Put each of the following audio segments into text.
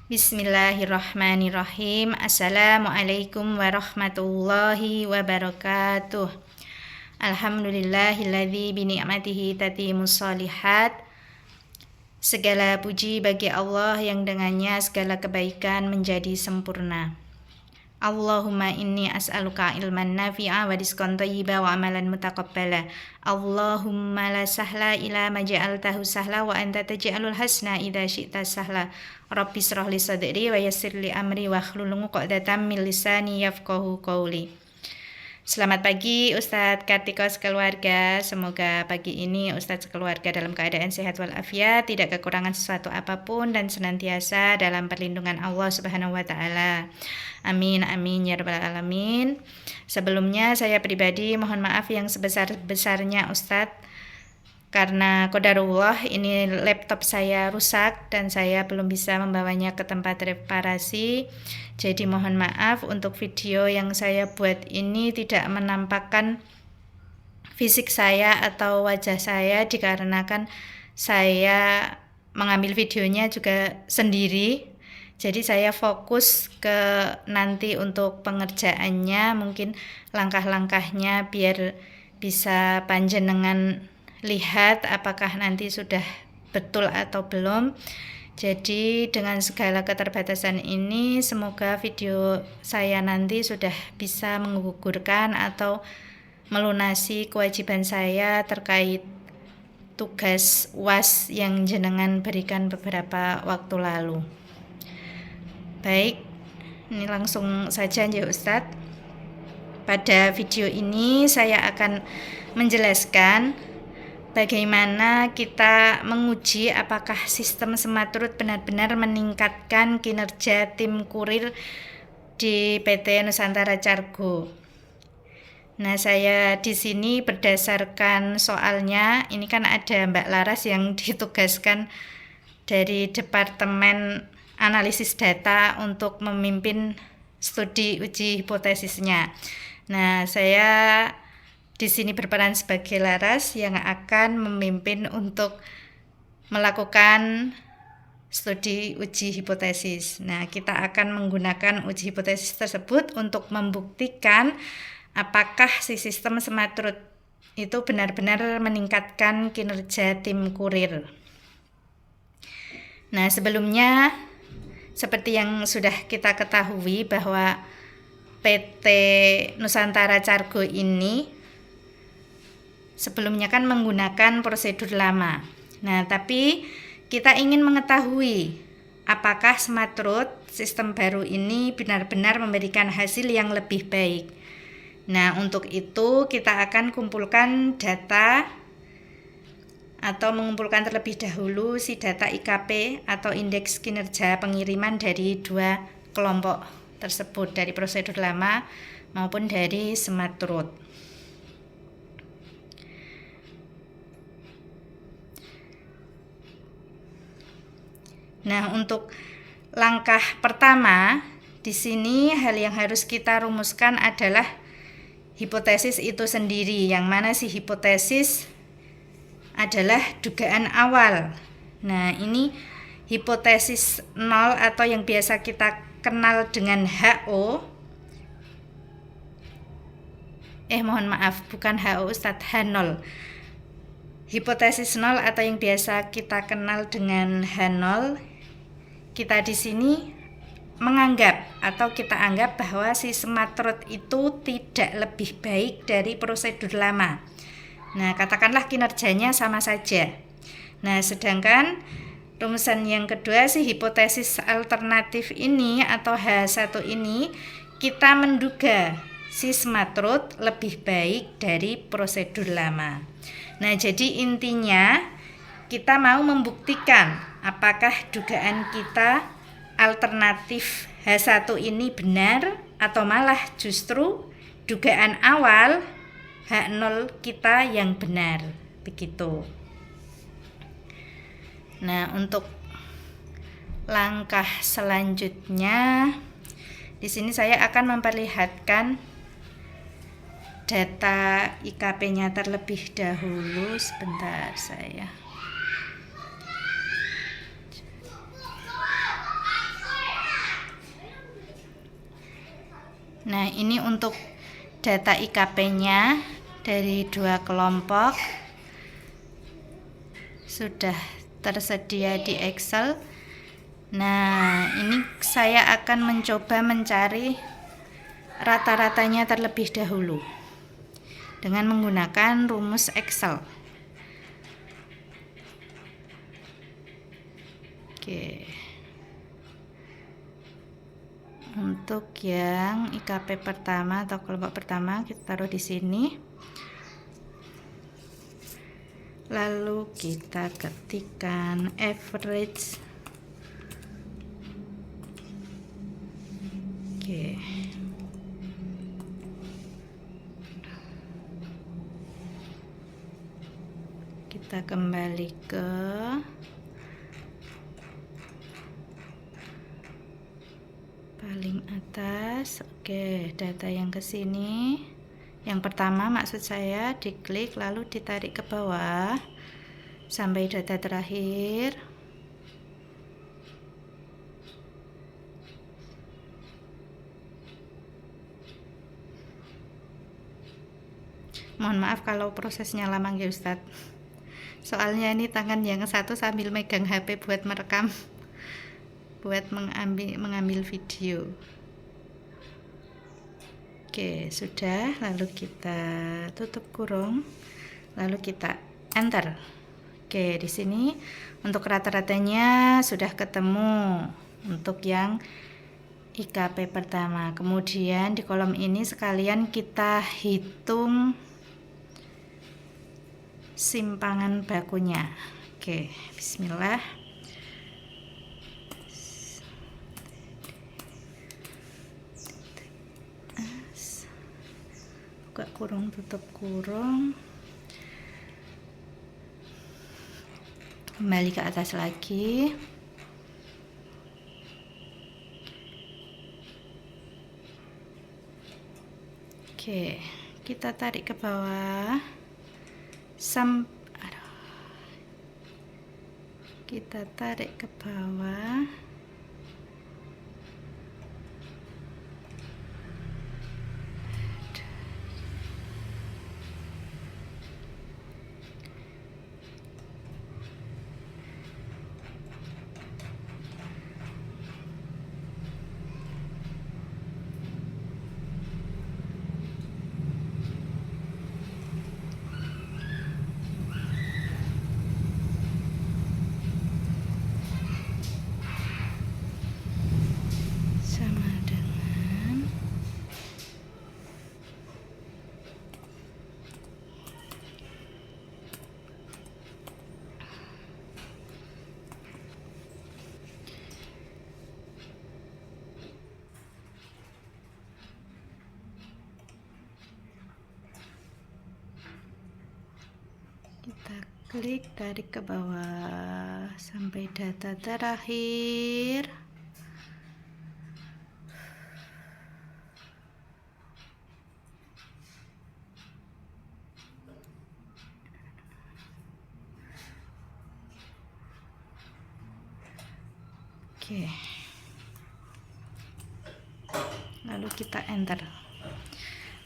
Bismillahirrahmanirrahim. Assalamualaikum warahmatullahi wabarakatuh. Alhamdulillahilladzi bini'matihi tatimmus shalihat. Segala puji bagi Allah yang dengannya segala kebaikan menjadi sempurna. Allahumma inni as'aluka ilman nafi'a wa rizqan thayyiba wa amalan mutaqabbala. Allahumma la sahla ila ma ja'altahu sahla wa anta taj'alul hasna idza syi'ta sahla. Rabbi shrah li sadri wa yassir li amri wa hlul 'uqdatam min lisani yafqahu qawli. Selamat pagi Ustadz Kartika sekeluarga. Semoga pagi ini Ustadz sekeluarga dalam keadaan sehat walafiat, tidak kekurangan sesuatu apapun dan senantiasa dalam perlindungan Allah Subhanahu wa taala. Amin amin ya rabbal alamin. Sebelumnya saya pribadi mohon maaf yang sebesar-besarnya Ustadz, karena qadarullah ini laptop saya rusak dan saya belum bisa membawanya ke tempat reparasi. Jadi mohon maaf untuk video yang saya buat ini tidak menampakkan fisik saya atau wajah saya, dikarenakan saya mengambil videonya juga sendiri. Jadi saya fokus ke nanti untuk pengerjaannya, mungkin langkah-langkahnya biar bisa panjenengan lihat apakah nanti sudah betul atau belum. Jadi dengan segala keterbatasan ini, semoga video saya nanti sudah bisa menggugurkan atau melunasi kewajiban saya terkait tugas UAS yang jenengan berikan beberapa waktu lalu. Baik, ini langsung saja ya Ustadz. Pada video ini saya akan menjelaskan bagaimana kita menguji apakah sistem Sematrut benar-benar meningkatkan kinerja tim kurir di PT Nusantara Cargo. Nah, saya di sini berdasarkan soalnya, ini kan ada Mbak Laras yang ditugaskan dari Departemen Analisis Data untuk memimpin studi uji hipotesisnya. Nah, saya di sini berperan sebagai Laras yang akan memimpin untuk melakukan studi uji hipotesis. Nah, kita akan menggunakan uji hipotesis tersebut untuk membuktikan apakah si sistem Sematrut itu benar-benar meningkatkan kinerja tim kurir. Nah, sebelumnya seperti yang sudah kita ketahui bahwa PT Nusantara Cargo ini sebelumnya kan menggunakan prosedur lama. Nah, tapi kita ingin mengetahui apakah Sematrut sistem baru ini benar-benar memberikan hasil yang lebih baik. Nah, untuk itu kita akan kumpulkan data atau mengumpulkan terlebih dahulu si data IKP atau indeks kinerja pengiriman dari dua kelompok tersebut, dari prosedur lama maupun dari Sematrut. Nah, untuk langkah pertama di sini hal yang harus kita rumuskan adalah hipotesis itu sendiri, yang mana si hipotesis adalah dugaan awal. Nah, ini hipotesis 0 atau yang biasa kita kenal dengan HO. Mohon maaf, bukan HO Ustadz, H0. Hipotesis 0 atau yang biasa kita kenal dengan H0, kita di sini menganggap atau kita anggap bahwa si Sematrut itu tidak lebih baik dari prosedur lama. Nah, katakanlah kinerjanya sama saja. Nah, sedangkan rumusan yang kedua, si hipotesis alternatif ini atau H1 ini, kita menduga si Sematrut lebih baik dari prosedur lama. Nah, jadi intinya kita mau membuktikan apakah dugaan kita alternatif H1 ini benar atau malah justru dugaan awal H0 kita yang benar, begitu. Nah, untuk langkah selanjutnya di sini saya akan memperlihatkan data IKP-nya terlebih dahulu. Sebentar saya. Nah, ini untuk data IKP-nya dari 2 kelompok sudah tersedia di Excel. Nah, ini saya akan mencoba mencari rata-ratanya terlebih dahulu dengan menggunakan rumus Excel. Oke. Untuk yang IKP pertama atau kelompok pertama kita taruh di sini. Lalu kita ketikkan average. Oke. Kita kembali ke paling atas. Oke, data yang ke sini. Yang pertama maksud saya diklik lalu ditarik ke bawah sampai data terakhir. Mohon maaf kalau prosesnya lama ya Ustadz. Soalnya ini tangan yang satu sambil megang HP buat merekam, buat mengambil video. Oke, sudah. Lalu kita tutup kurung, lalu kita enter. Oke, di sini untuk rata-ratanya sudah ketemu untuk yang IKP pertama. Kemudian di kolom ini sekalian kita hitung simpangan bakunya. Oke, bismillah. Buka kurung, tutup kurung, kembali ke atas lagi. Oke, kita tarik ke bawah kita tarik ke bawah sama dengan kita klik tarik ke bawah sampai data terakhir. Oke. Lalu kita enter.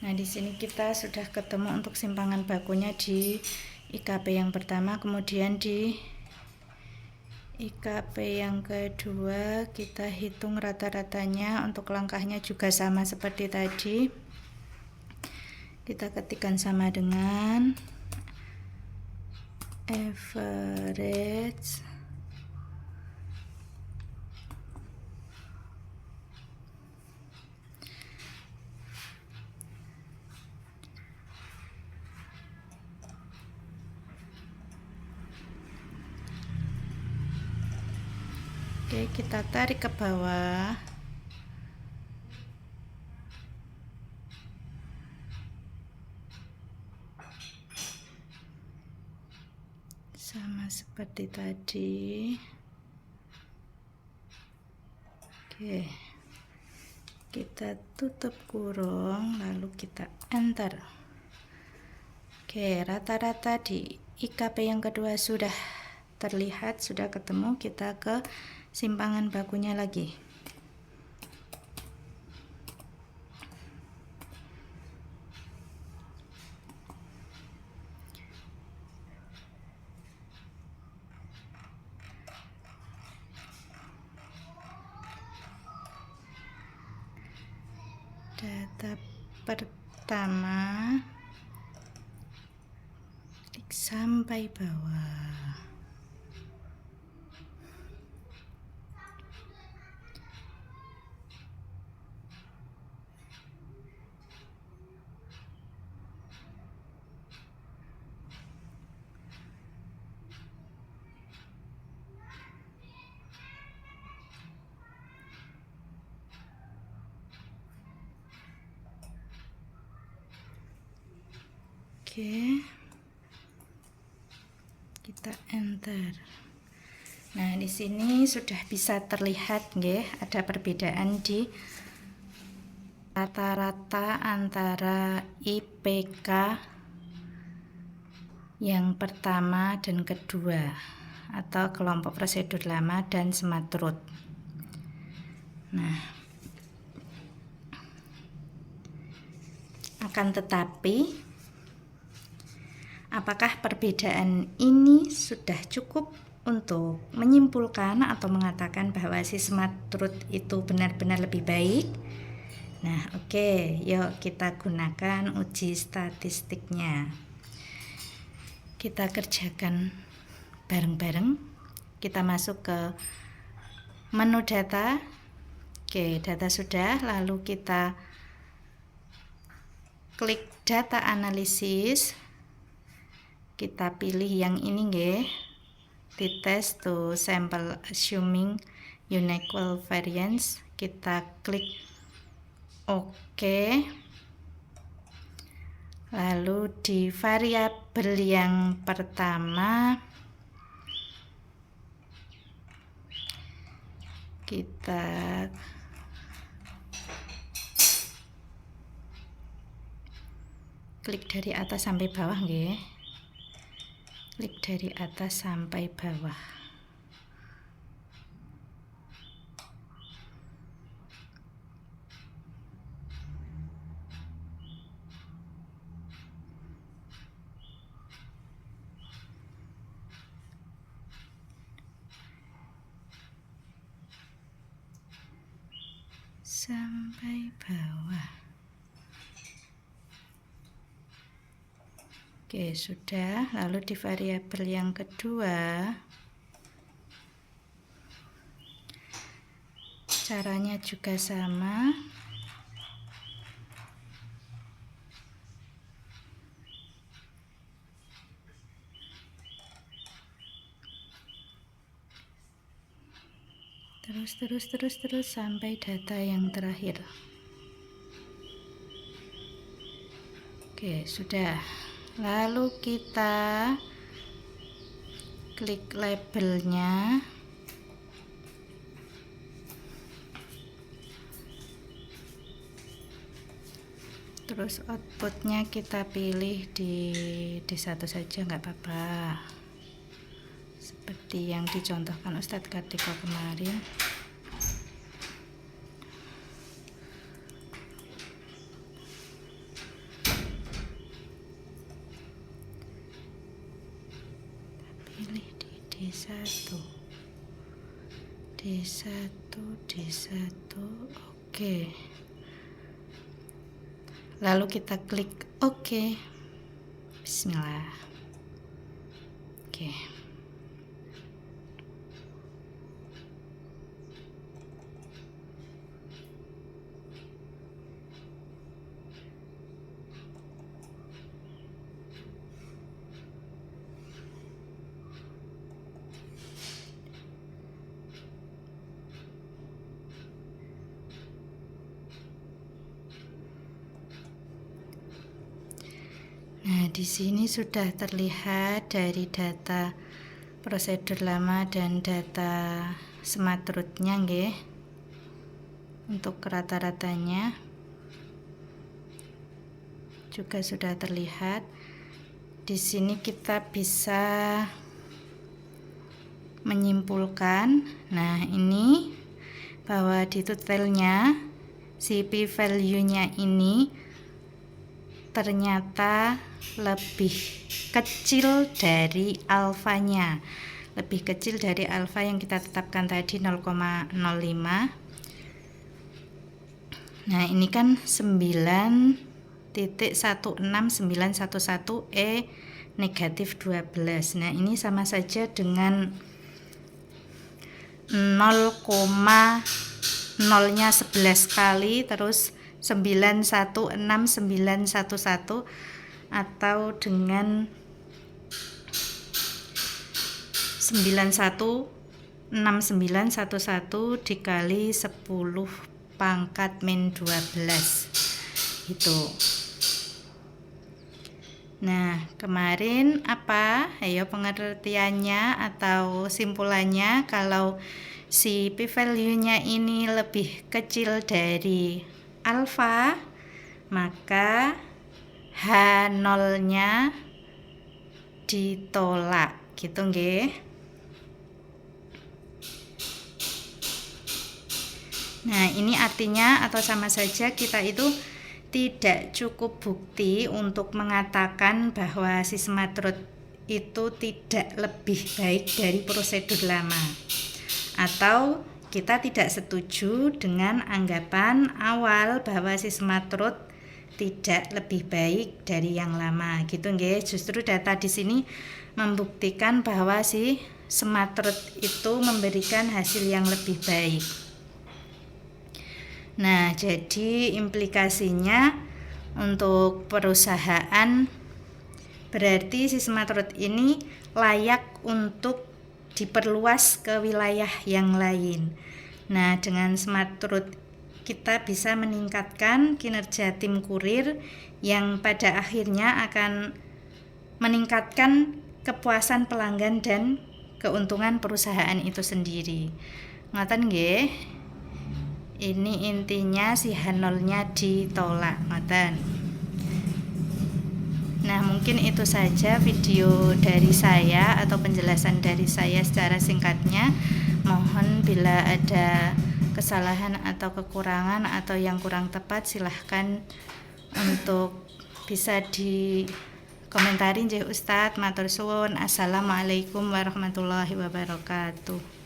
Nah, di sini kita sudah ketemu untuk simpangan bakunya di IKP yang pertama, kemudian di IKP yang kedua kita hitung rata-ratanya. Untuk langkahnya juga sama seperti tadi. Kita ketikkan sama dengan average Oke, kita tarik ke bawah. Sama seperti tadi. Oke. Kita tutup kurung, lalu kita enter. Oke, rata-rata di IKP yang kedua sudah terlihat, sudah ketemu. Kita ke simpangan bakunya lagi. Data pertama, klik sampai bawah. Oke, kita enter. Nah, di sini sudah bisa terlihat nggih, ada perbedaan di rata-rata antara IPK yang pertama dan kedua, atau kelompok prosedur lama dan SmartRoot. Nah, akan tetapi apakah perbedaan ini sudah cukup untuk menyimpulkan atau mengatakan bahwa si SmartRoot itu benar-benar lebih baik? Nah, oke, yuk kita gunakan uji statistiknya. Kita kerjakan bareng-bareng. Kita masuk ke menu data. Oke, data sudah, lalu kita klik data analisis. Kita pilih yang ini nggih, t-test to sample assuming unequal variance. Kita klik OK. Lalu di variabel yang pertama kita klik dari atas sampai bawah nggih. Klik dari atas sampai bawah. Sampai bawah. Oke, sudah. Lalu di variabel yang kedua, caranya juga sama. Terus sampai data yang terakhir. Oke, sudah. Lalu kita klik labelnya. Terus outputnya kita pilih di D1 saja, nggak apa-apa. Seperti yang dicontohkan Ustadz Kartiko kemarin. Pilih di D1, oke. Lalu kita klik OK. Bismillah. Oke. Nah, di sini sudah terlihat dari data prosedur lama dan data SmartRoot-nya nggih. Untuk rata-ratanya juga sudah terlihat. Di sini kita bisa menyimpulkan, nah ini bahwa di totalnya si p-value-nya ini ternyata lebih kecil dari alfanya, lebih kecil dari alfa yang kita tetapkan tadi 0,05. Nah, ini kan 9.16911 negatif 12. Nah, ini sama saja dengan 0,0-nya 11 kali terus 916911 atau dengan 916911 dikali 10 pangkat min 12 gitu. Nah, kemarin apa? Ayo pengertiannya atau simpulannya, kalau si p-value-nya ini lebih kecil dari alfa, maka H0-nya ditolak gitu nggih. Nah, ini artinya atau sama saja kita itu tidak cukup bukti untuk mengatakan bahwa si smart road itu tidak lebih baik dari prosedur lama, atau kita tidak setuju dengan anggapan awal bahwa si smart road tidak lebih baik dari yang lama gitu nggih. Justru data di sini membuktikan bahwa si smart road itu memberikan hasil yang lebih baik. Nah, jadi implikasinya untuk perusahaan berarti si smart road ini layak untuk diperluas ke wilayah yang lain. Nah, dengan smart road kita bisa meningkatkan kinerja tim kurir yang pada akhirnya akan meningkatkan kepuasan pelanggan dan keuntungan perusahaan itu sendiri. Ngoten nggih. Ini intinya si H0-nya ditolak, ngoten. Nah, mungkin itu saja video dari saya atau penjelasan dari saya secara singkatnya. Mohon bila ada kesalahan atau kekurangan atau yang kurang tepat, silahkan untuk bisa dikomentari nggih Ustadz. Matur suwun. Assalamualaikum warahmatullahi wabarakatuh.